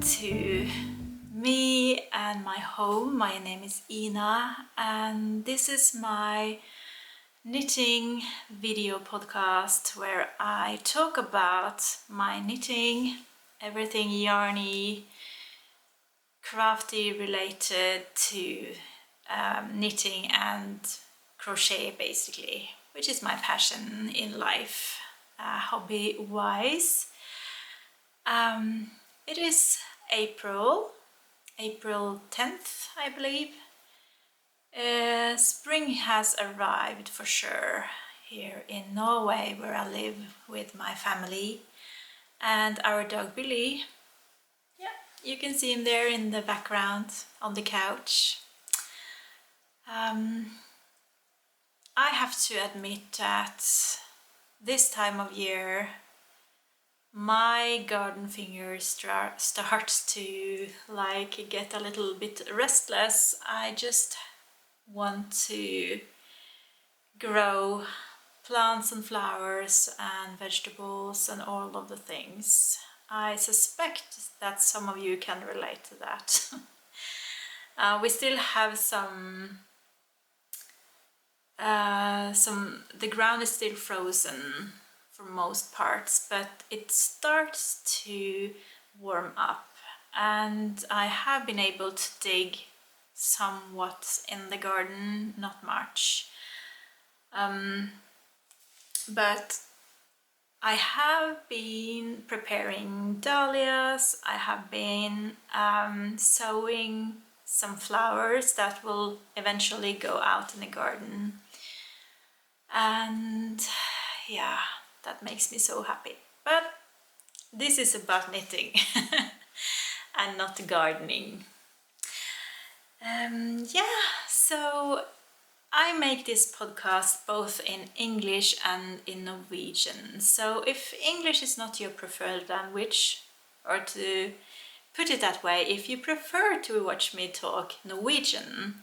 to me and my home. My name is Ina and this is my knitting video podcast where I talk about my knitting, everything yarny, crafty related to knitting and crochet basically, which is my passion in life, hobby-wise. It is April 10th, I believe. Spring has arrived for sure here in Norway, where I live with my family and our dog Billy. Yeah, you can see him there in the background on the couch. I have to admit that this time of year my garden fingers starts to get a little bit restless. I just want to grow plants and flowers and vegetables and all of the things. I suspect that some of you can relate to that. We still have the ground is still frozen for most parts, but it starts to warm up and I have been able to dig somewhat in the garden, not much. But I have been preparing dahlias, I have been sowing some flowers that will eventually go out in the garden. And yeah, that makes me so happy. But this is about knitting and not gardening. So I make this podcast both in English and in Norwegian. So if English is not your preferred language, or to put it that way, if you prefer to watch me talk Norwegian,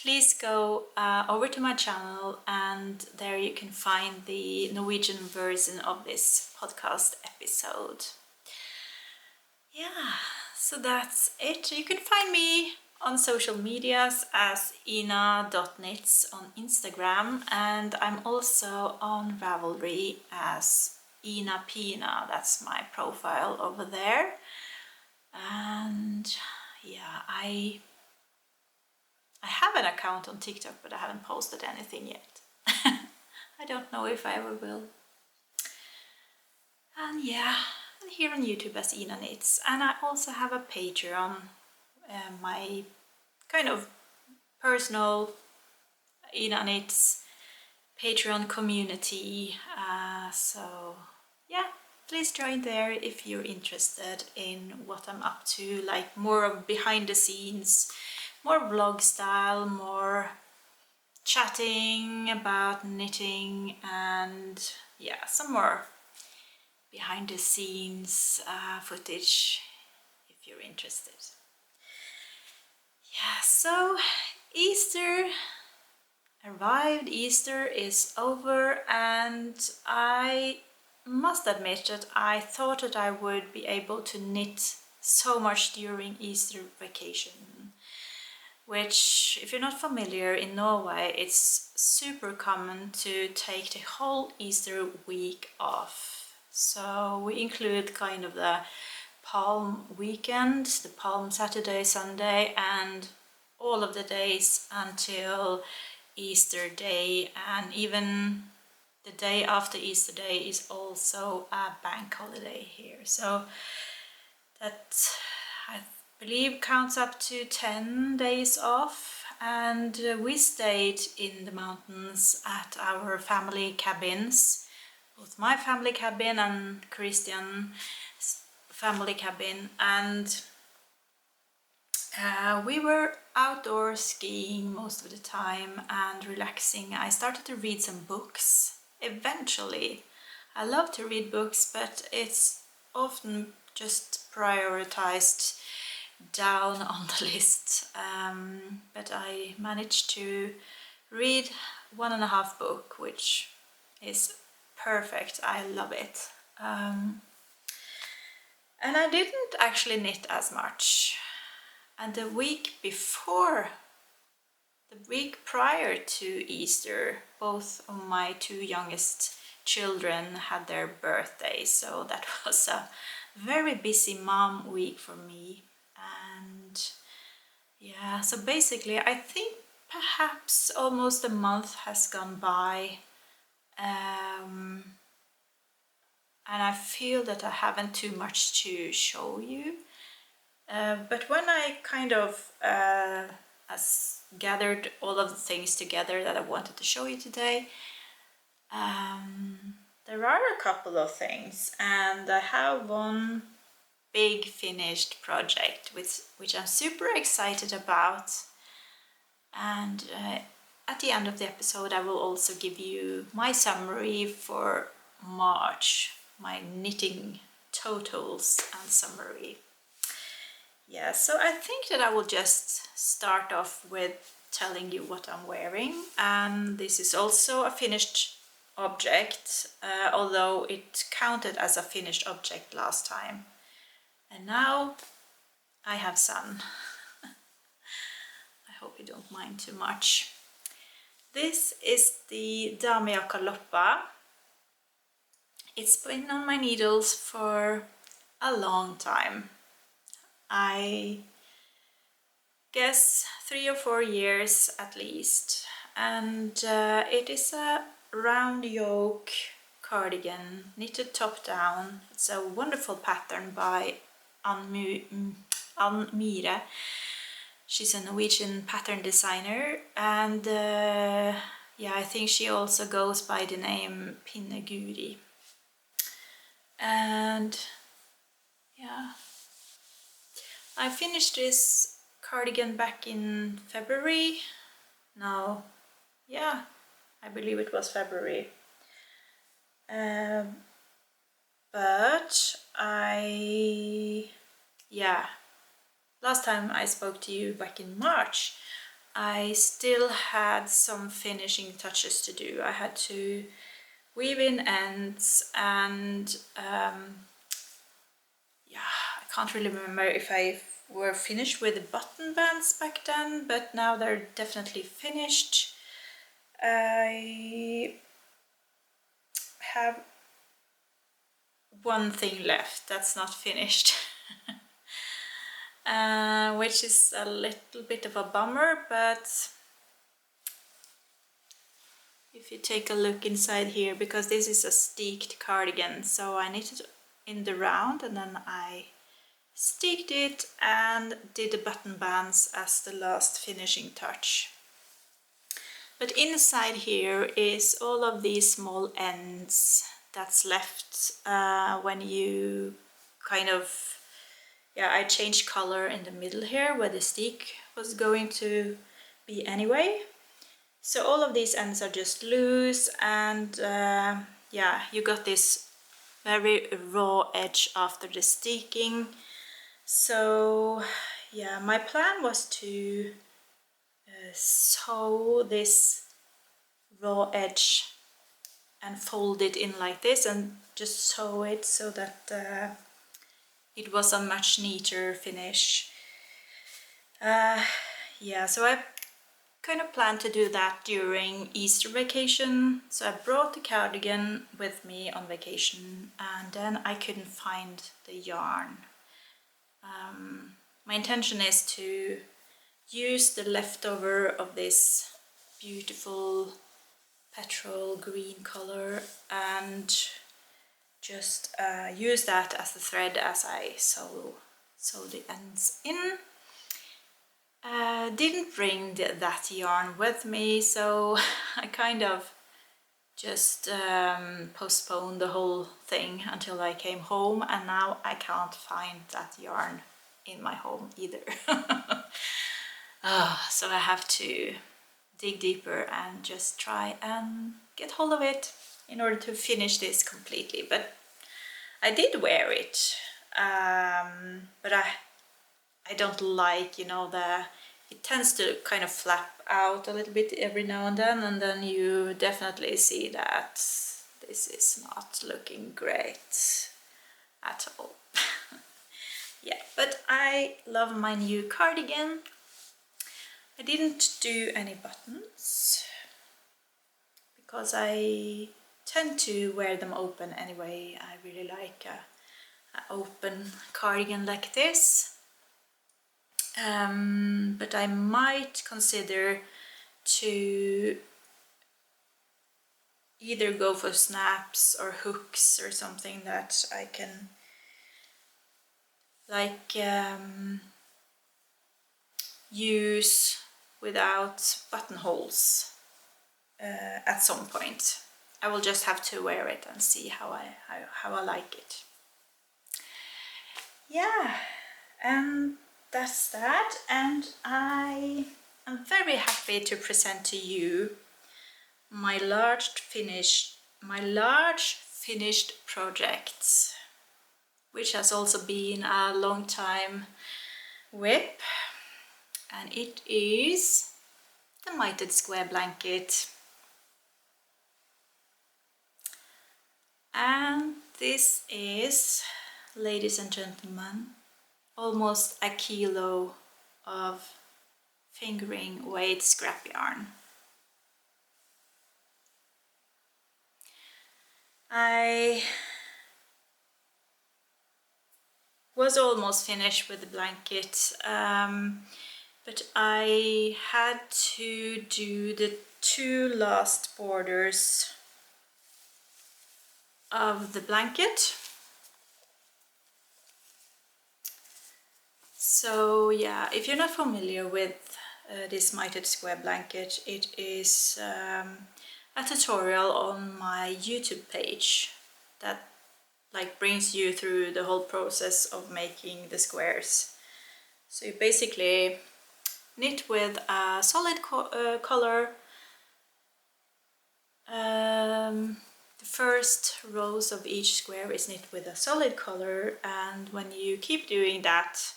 please go over to my channel and there you can find the Norwegian version of this podcast episode. Yeah, so that's it. You can find me on social medias as ina.knits on Instagram, and I'm also on Ravelry as Inapina. That's my profile over there. And yeah, I have an account on TikTok, but I haven't posted anything yet. I don't know if I ever will. And yeah, and here on YouTube as Ina Knits. And I also have a Patreon, my kind of personal Ina Knits Patreon community. So yeah, please join there if you're interested in what I'm up to, like more of behind the scenes, more vlog style, more chatting about knitting, and yeah, some more behind the scenes footage if you're interested. Yeah, so Easter arrived, Easter is over, and I must admit that I thought that I would be able to knit so much during Easter vacation, which, if you're not familiar, in Norway it's super common to take the whole Easter week off. So we include kind of the Palm weekend, the Palm Saturday, Sunday, and all of the days until Easter Day, and even the day after Easter Day is also a bank holiday here. So that, I believe, counts up to 10 days off, and we stayed in the mountains at our family cabins, both my family cabin and Christian's family cabin, and we were outdoor skiing most of the time and relaxing. I started to read some books eventually. I love to read books, but it's often just prioritized down on the list. But I managed to read 1.5 book, which is perfect. I love it. And I didn't actually knit as much. And the week prior to Easter, both of my two youngest children had their birthdays, so that was a very busy mom week for me. And yeah, so basically I think perhaps almost a month has gone by, and I feel that I haven't too much to show you. But when I kind of gathered all of the things together that I wanted to show you today, there are a couple of things, and I have one big finished project which I'm super excited about. And at the end of the episode I will also give you my summary for March, my knitting totals and summary. Yeah, so I think that I will just start off with telling you what I'm wearing, and this is also a finished object, although it counted as a finished object last time. And now I have sun. I hope you don't mind too much. This is the Damejakka Loppa. It's been on my needles for a long time. I guess 3 or 4 years at least, and it is a round yoke cardigan knitted top down. It's a wonderful pattern by Myhre. She's a Norwegian pattern designer, and yeah, I think she also goes by the name Pinneguri. And yeah, I finished this cardigan back in February. No, yeah, I believe it was February. But last time I spoke to you back in March, I still had some finishing touches to do. I had to weave in ends, and I can't really remember if I were finished with the button bands back then, but now they're definitely finished. I have one thing left that's not finished, which is a little bit of a bummer, but if you take a look inside here, because this is a steeked cardigan, so I knitted in the round and then I steeked it and did the button bands as the last finishing touch. But inside here is all of these small ends that's left when you kind of, I changed color in the middle here where the steek was going to be anyway. So all of these ends are just loose, and you got this very raw edge after the steeking. So yeah, my plan was to sew this raw edge and fold it in like this and just sew it so that it was a much neater finish. So I kind of planned to do that during Easter vacation. So I brought the cardigan with me on vacation, and then I couldn't find the yarn. My intention is to use the leftover of this beautiful petrol green color and just use that as the thread as I sew the ends in. Didn't bring that yarn with me, so I kind of just postponed the whole thing until I came home, and now I can't find that yarn in my home either. So I have to dig deeper and just try and get hold of it in order to finish this completely. But I did wear it, but I don't like, it tends to kind of flap out a little bit every now and then you definitely see that this is not looking great at all. yeah, but I love my new cardigan. I didn't do any buttons because I tend to wear them open anyway. I really like an open cardigan like this. But I might consider to either go for snaps or hooks or something that I can like use without buttonholes at some point. I will just have to wear it and see how I like it. Yeah, and that's that, and I am very happy to present to you my large finished project, which has also been a long time whip, and it is the mitered square blanket. And this is, ladies and gentlemen, almost a kilo of fingering weight scrap yarn. I was almost finished with the blanket, but I had to do the 2 last borders of the blanket. So yeah, if you're not familiar with this mitered square blanket, it is a tutorial on my YouTube page that like brings you through the whole process of making the squares. So you basically knit with a solid color. The first rows of each square is knit with a solid color, and when you keep doing that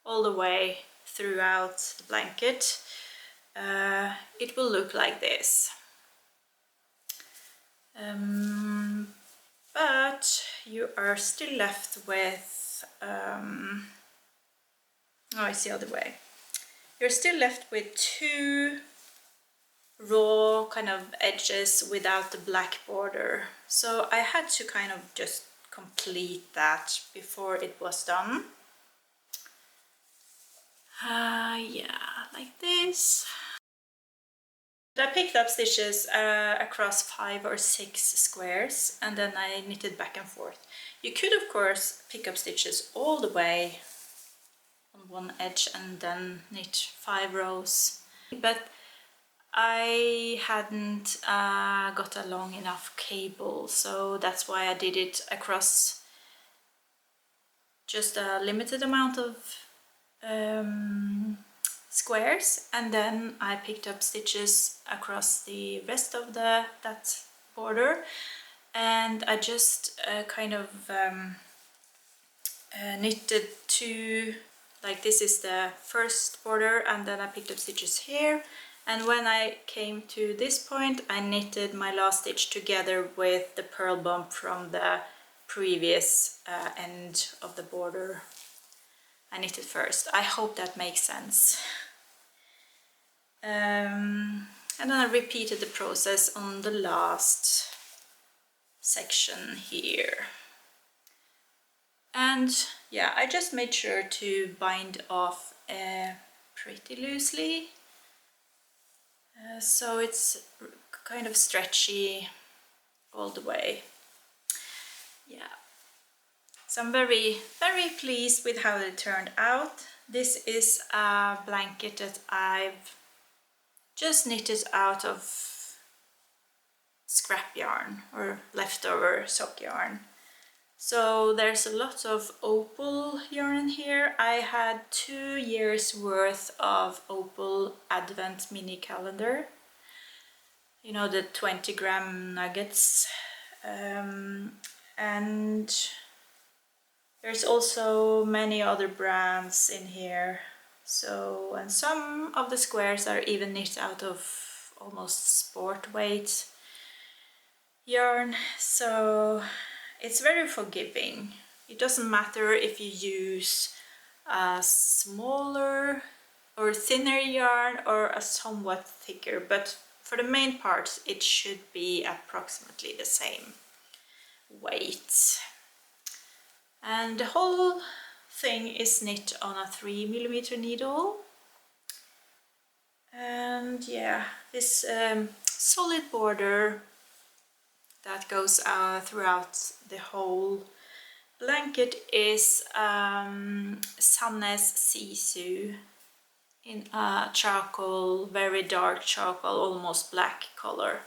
all the way throughout the blanket, it will look like this. But you are still left with, oh, it's the other way. You're still left with 2 raw kind of edges without the black border. So I had to kind of just complete that before it was done. Yeah, like this. I picked up stitches across 5 or 6 squares, and then I knitted back and forth. You could of course pick up stitches all the way on one edge and then knit 5 rows, but I hadn't got a long enough cable, so that's why I did it across just a limited amount of squares, and then I picked up stitches across the rest of that border, and I just kind of knitted 2, like this is the first border, and then I picked up stitches here, and when I came to this point I knitted my last stitch together with the purl bump from the previous end of the border. I knitted first. I hope that makes sense. And then I repeated the process on the last section here. And yeah, I just made sure to bind off pretty loosely, so it's kind of stretchy all the way. Yeah. So I'm very, very pleased with how it turned out. This is a blanket that I've just knitted out of scrap yarn or leftover sock yarn. So there's a lot of opal yarn in here. I had 2 years worth of opal advent mini calendar. You know, the 20-gram nuggets. And there's also many other brands in here. So, and some of the squares are even knit out of almost sport weight yarn. So it's very forgiving. It doesn't matter if you use a smaller or thinner yarn or a somewhat thicker, but for the main parts it should be approximately the same weight. And the whole thing is knit on a 3mm needle. And yeah, this solid border that goes throughout the whole blanket is Samsøe in a charcoal, very dark charcoal, almost black color.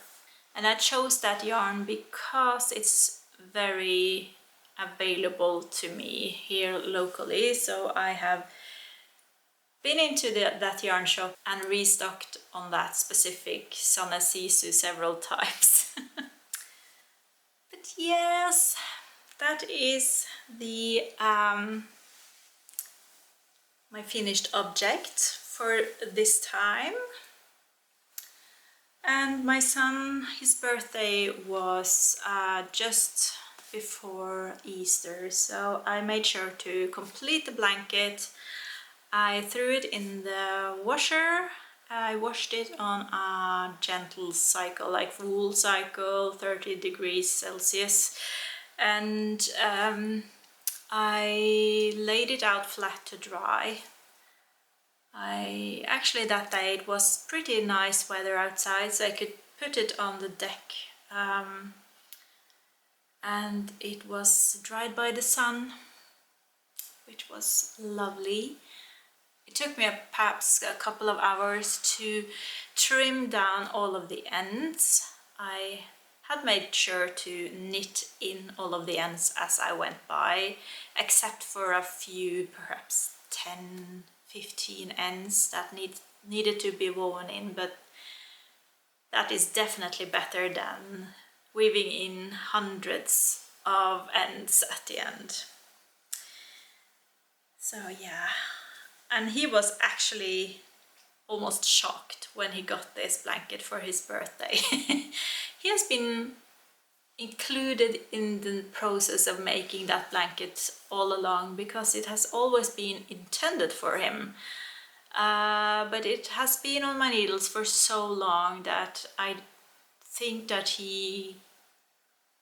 And I chose that yarn because it's very available to me here locally, so I have been into that yarn shop and restocked on that specific Samsøe several times. But yes, that is the my finished object for this time. And my son, his birthday was just before Easter, so I made sure to complete the blanket. I threw it in the washer. I washed it on a gentle cycle, like wool cycle, 30 degrees Celsius, and I laid it out flat to dry. Actually that day it was pretty nice weather outside, so I could put it on the deck, and it was dried by the sun, which was lovely. It took me perhaps a couple of hours to trim down all of the ends. I had made sure to knit in all of the ends as I went by, except for a few, perhaps 10-15 ends that needed to be woven in, but that is definitely better than weaving in hundreds of ends at the end. So yeah, and he was actually almost shocked when he got this blanket for his birthday. He has been included in the process of making that blanket all along, because it has always been intended for him. But it has been on my needles for so long that I think that he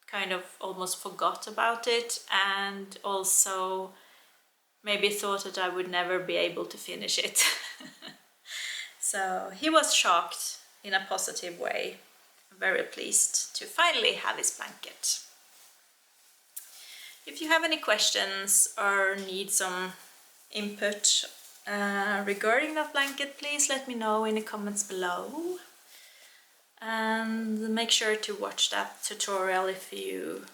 kind of almost forgot about it, and also maybe thought that I would never be able to finish it. So he was shocked in a positive way. Very pleased to finally have his blanket. If you have any questions or need some input regarding that blanket, please let me know in the comments below. And make sure to watch that tutorial if you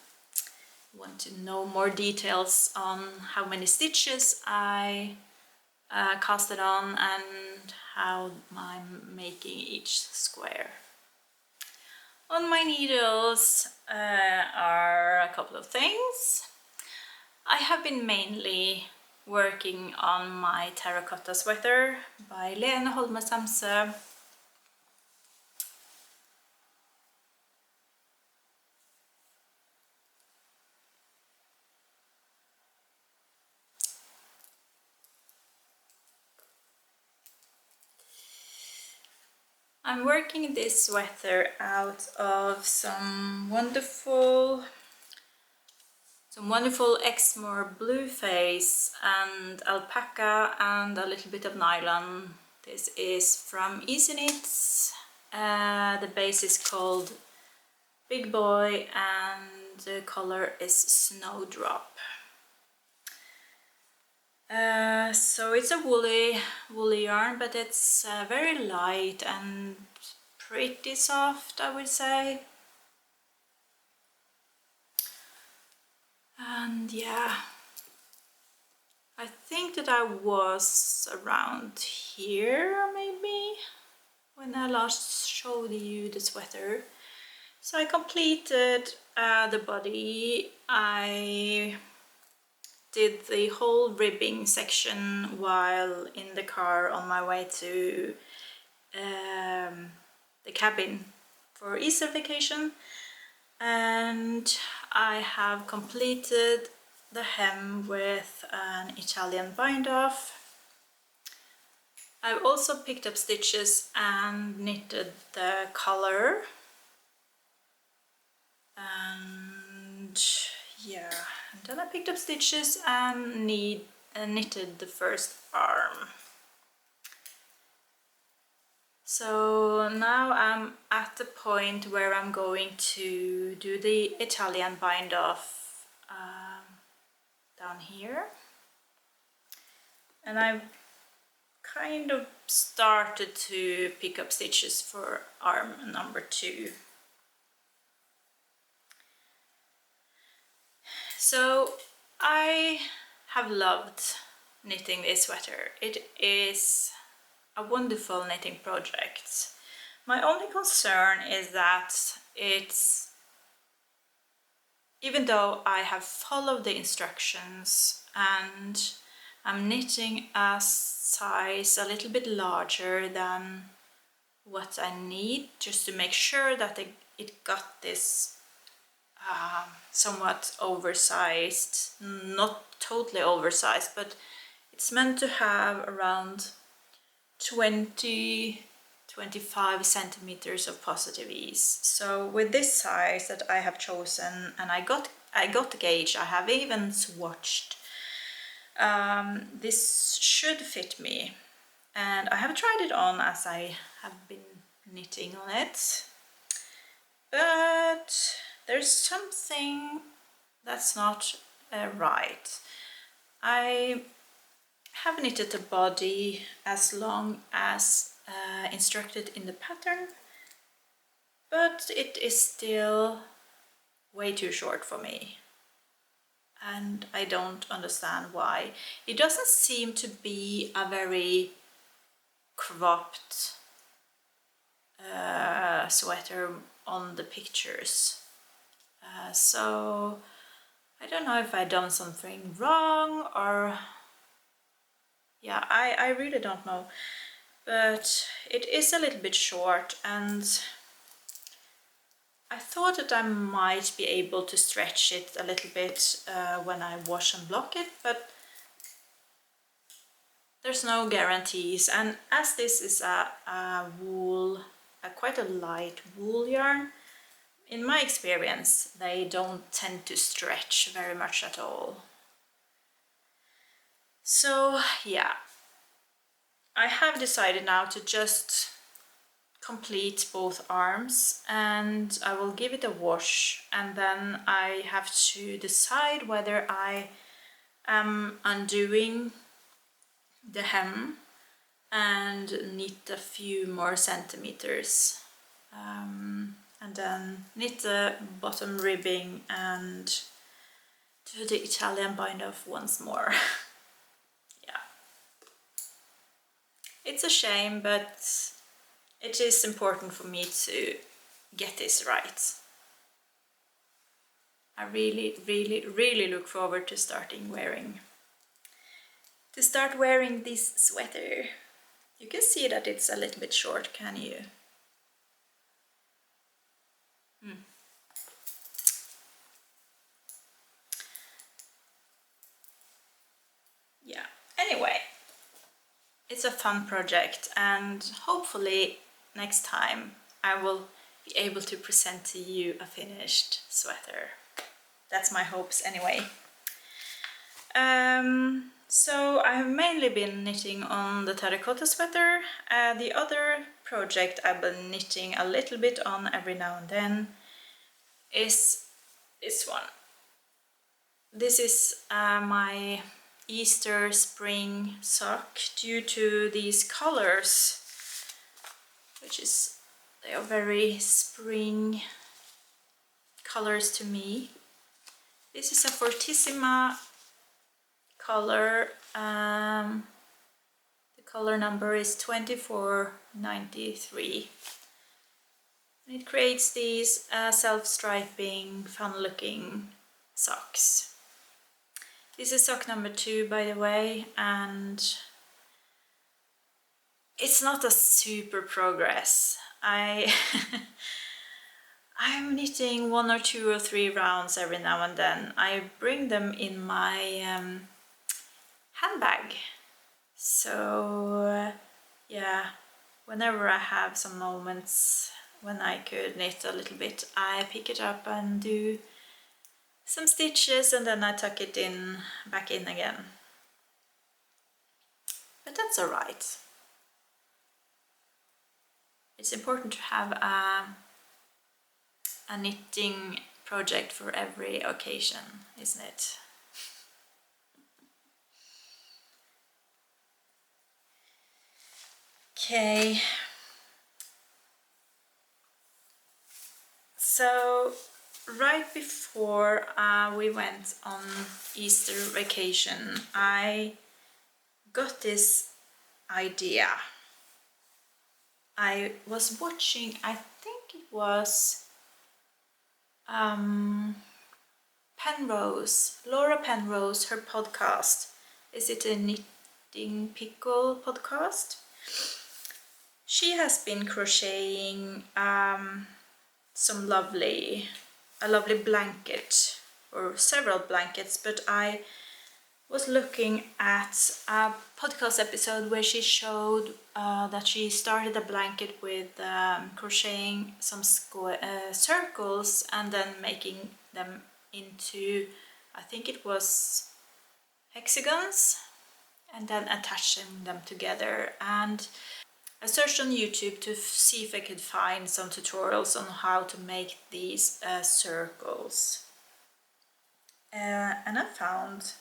want to know more details on how many stitches I cast it on and how I'm making each square. On my needles are a couple of things. I have been mainly working on my Terracotta sweater by Lene, Holme, Samsøe. I'm working this sweater out of some wonderful Exmoor blue face and alpaca and a little bit of nylon. This is from Easy Knits. The base is called Big Boy and the color is Snowdrop. So it's a woolly yarn, but it's very light and pretty soft, I would say. And yeah, I think that I was around here maybe when I last showed you the sweater. So I completed the body. I did the whole ribbing section while in the car on my way to the cabin for Easter vacation, and I have completed the hem with an Italian bind-off. I've also picked up stitches and knitted the collar. And yeah, and then I picked up stitches and knitted the first arm. So now I'm at the point where I'm going to do the Italian bind-off down here. And I've kind of started to pick up stitches for arm number 2. So I have loved knitting this sweater. It is a wonderful knitting project. My only concern is that even though I have followed the instructions and I'm knitting a size a little bit larger than what I need, just to make sure that it got this somewhat oversized, not totally oversized, but it's meant to have around 20-25 centimeters of positive ease. So with this size that I have chosen, and I got the gauge, I have even swatched, this should fit me. And I have tried it on as I have been knitting on it, but there's something that's not right. I have knitted the body as long as instructed in the pattern, but it is still way too short for me, and I don't understand why. It doesn't seem to be a very cropped sweater on the pictures, so I don't know if I've done something wrong, or yeah, I really don't know. But it is a little bit short, and I thought that I might be able to stretch it a little bit when I wash and block it, but there's no guarantees. And as this is a wool, quite a light wool yarn, in my experience they don't tend to stretch very much at all. So yeah, I have decided now to just complete both arms, and I will give it a wash, and then I have to decide whether I am undoing the hem and knit a few more centimeters, and then knit the bottom ribbing and do the Italian bind-off once more. Yeah, it's a shame, but it is important for me to get this right. I really look forward to start wearing this sweater. You can see that it's a little bit short, can you? Yeah, anyway, it's a fun project, and hopefully next time I will be able to present to you a finished sweater. That's my hopes anyway. So I have mainly been knitting on the terracotta sweater. The other project I've been knitting a little bit on every now and then is this one. This is my Easter spring sock, due to these colors, they are very spring colors to me. This is a Fortissima color. The color number is 2493. It creates these self-striping, fun-looking socks. This is sock number 2, by the way, and it's not a super progress. I I'm knitting 1 or 2 or 3 rounds every now and then. I bring them in my handbag. So yeah, whenever I have some moments when I could knit a little bit, I pick it up and do some stitches, and then I tuck it in back in again. But that's alright. It's important to have a knitting project for every occasion, isn't it? Okay. So right before we went on Easter vacation, I got this idea. I was watching, I think it was Penrose, Laura Penrose, her podcast. Is it a Knitting Pickle podcast? She has been crocheting a lovely blanket, or several blankets, but I was looking at a podcast episode where she showed that she started a blanket with crocheting some circles and then making them into, I think it was hexagons, and then attaching them together. And I searched on YouTube to see if I could find some tutorials on how to make these circles. And I found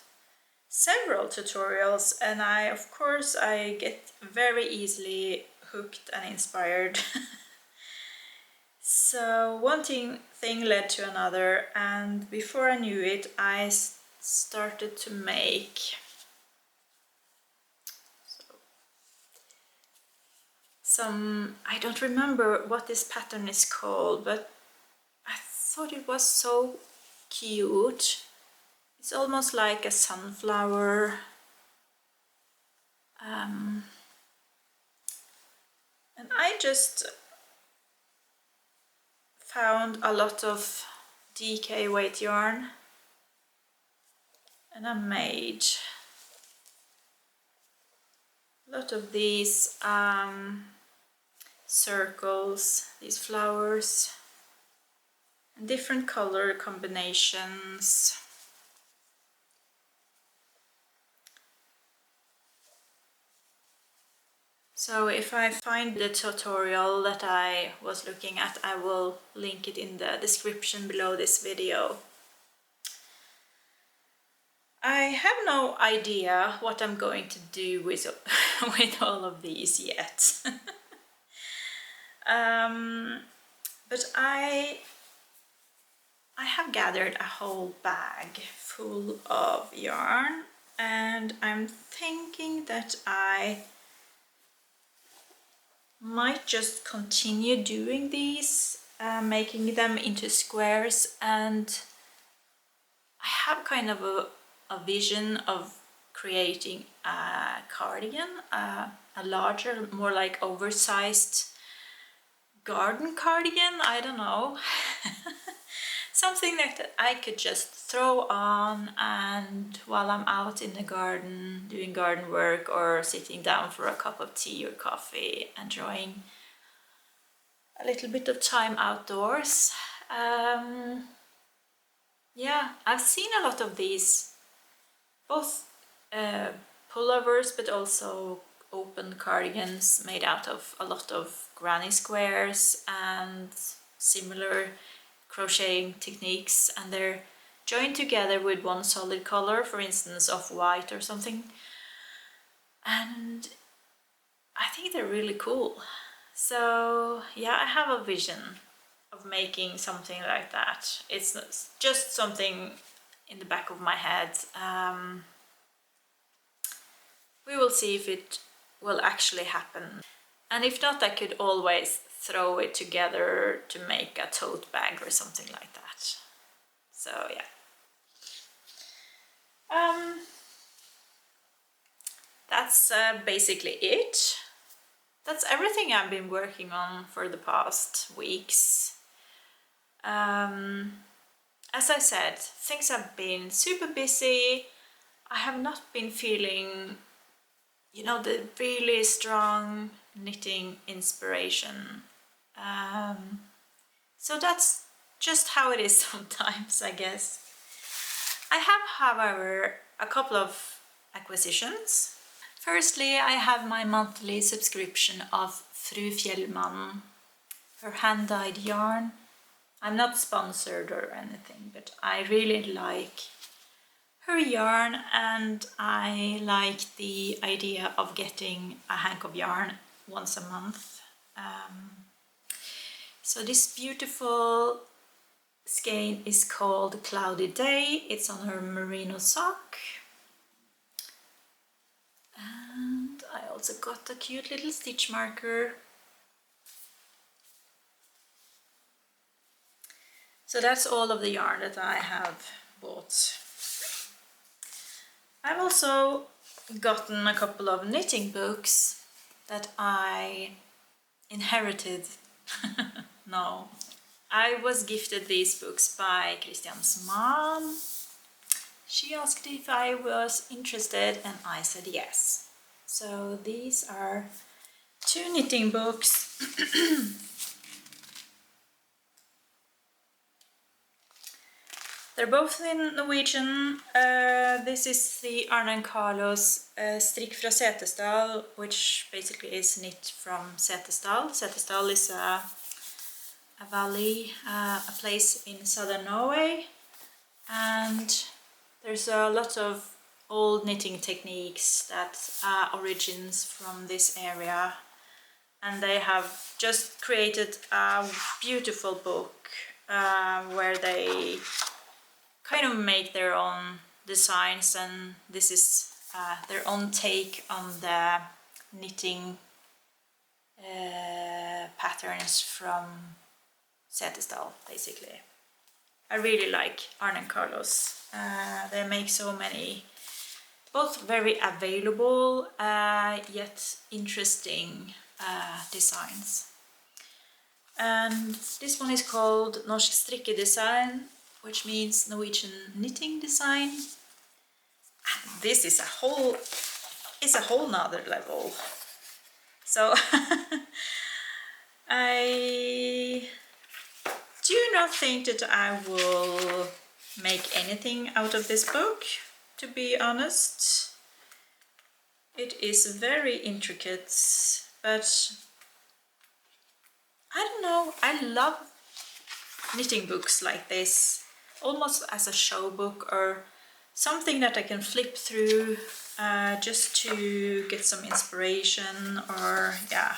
several tutorials, and of course I get very easily hooked and inspired. So one thing led to another, and before I knew it, I started to make some, I don't remember what this pattern is called, but I thought it was so cute. It's almost like a sunflower. And I just found a lot of DK weight yarn, and I made a lot of these circles, these flowers, and different color combinations. So if I find the tutorial that I was looking at, I will link it in the description below this video. I have no idea what I'm going to do with, with all of these yet. But I have gathered a whole bag full of yarn, and I'm thinking that I might just continue doing these, making them into squares, and I have kind of a vision of creating a cardigan, a larger, more like oversized garden cardigan, I don't know. Something that I could just throw on, and while I'm out in the garden doing garden work or sitting down for a cup of tea or coffee, enjoying a little bit of time outdoors. Yeah, I've seen a lot of these, both pullovers but also open cardigans made out of a lot of granny squares and similar crocheting techniques, and they're joined together with one solid color, for instance off-white or something, and I think they're really cool. So yeah, I have a vision of making something like that. It's just something in the back of my head. We will see if it will actually happen, and if not, I could always throw it together to make a tote bag or something like that. So yeah. That's basically it. That's everything I've been working on for the past weeks. As I said, things have been super busy. I have not been feeling, you know, the really strong knitting inspiration. So that's just how it is sometimes, I guess. I have, however, a couple of acquisitions. Firstly, I have my monthly subscription of Fru Fjellman, her hand-dyed yarn. I'm not sponsored or anything, but I really like her yarn, and I like the idea of getting a hank of yarn once a month. So this beautiful skein is called Cloudy Day. It's on her merino sock. And I also got a cute little stitch marker. So that's all of the yarn that I have bought. I've also gotten a couple of knitting books that I inherited. No. I was gifted these books by Christian's mom. She asked if I was interested and I said yes. So these are 2 knitting books. They're both in Norwegian. This is the Arne & Carlos Strikk fra Setesdal, which basically is knit from Setesdal. Setesdal is a valley, a place in southern Norway, and there's a lot of old knitting techniques that origins from this area, and they have just created a beautiful book where they kind of make their own designs, and this is their own take on the knitting patterns from Setesdal, basically. I really like Arne & Carlos. They make so many, both very available yet interesting designs. And this one is called Norsk Strikkedesign, which means Norwegian knitting design. And this is a whole nother level. So I do not think that I will make anything out of this book, to be honest. It is very intricate, but I don't know, I love knitting books like this, almost as a show book or something that I can flip through just to get some inspiration, or yeah,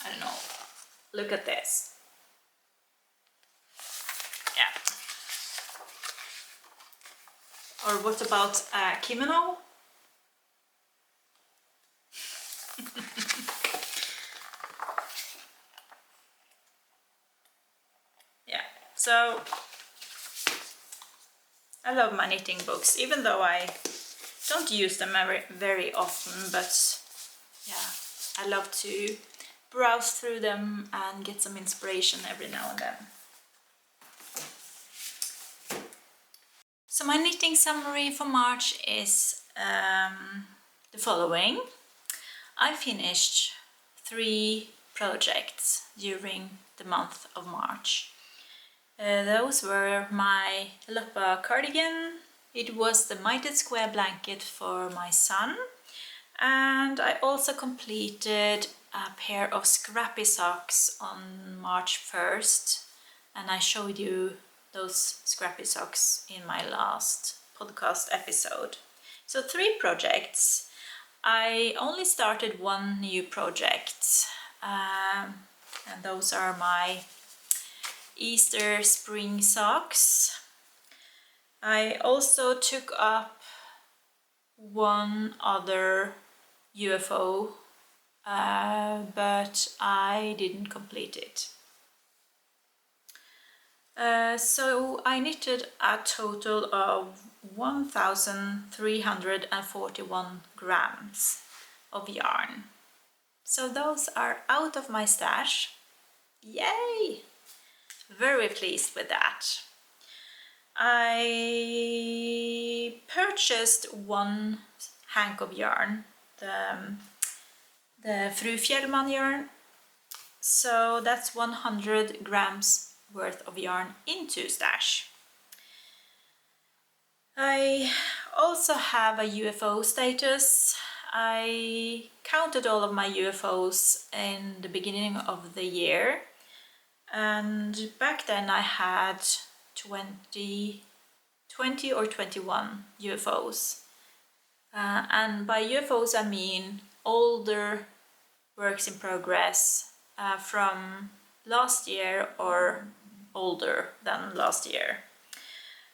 I don't know. Look at this. Yeah. Or what about kimono? Yeah, so I love my knitting books, even though I don't use them very often, but yeah, I love to browse through them and get some inspiration every now and then. So my knitting summary for March is the following. I finished 3 projects during the month of March. Those were my Loppa cardigan, it was the mitered square blanket for my son, and I also completed a pair of scrappy socks on March 1st, and I showed you those scrappy socks in my last podcast episode. So 3 projects. I only started 1 new project, and those are my Easter spring socks. I also took up 1 other UFO, but I didn't complete it. So I knitted a total of 1,341 grams of yarn. So those are out of my stash. Yay! very pleased with that. I purchased one hank of yarn, the Fru Fjellman yarn, so that's 100 grams worth of yarn into stash. I also have a UFO status. I counted all of my UFOs in the beginning of the year, and back then I had 20 or 21 UFOs. And by UFOs I mean older works in progress from last year or older than last year.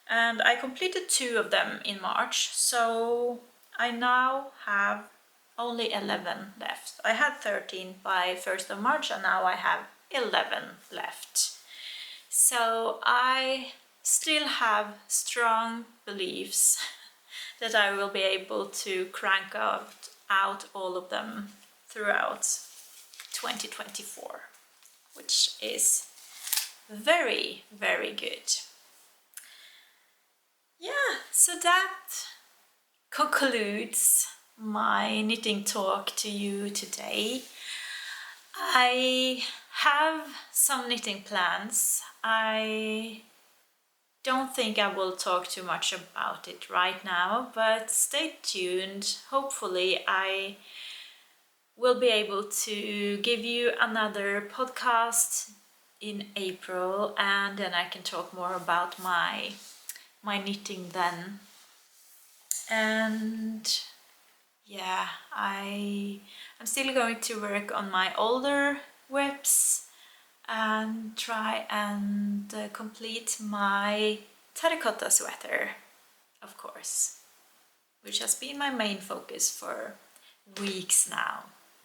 And I completed 2 of them in March, so I now have only 11 left. I had 13 by 1st of March and now I have 11 left. So I still have strong beliefs that I will be able to crank out all of them throughout 2024, which is very, very good. Yeah, so that concludes my knitting talk to you today. I have some knitting plans. I don't think I will talk too much about it right now, but stay tuned. Hopefully I will be able to give you another podcast in April, and then I can talk more about my knitting then. And yeah, I'm still going to work on my older whips and try and complete my terracotta sweater, of course, which has been my main focus for weeks now.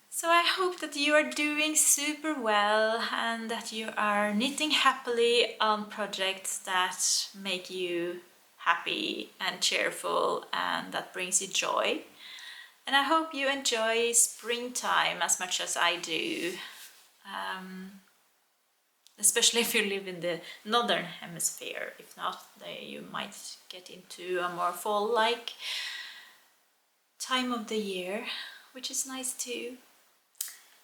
So I hope that you are doing super well and that you are knitting happily on projects that make you happy and cheerful and that brings you joy. And I hope you enjoy springtime as much as I do. Especially if you live in the northern hemisphere. If not, you might get into a more fall-like time of the year, which is nice too.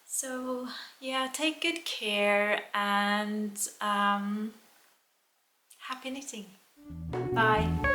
So yeah, take good care and happy knitting. Bye.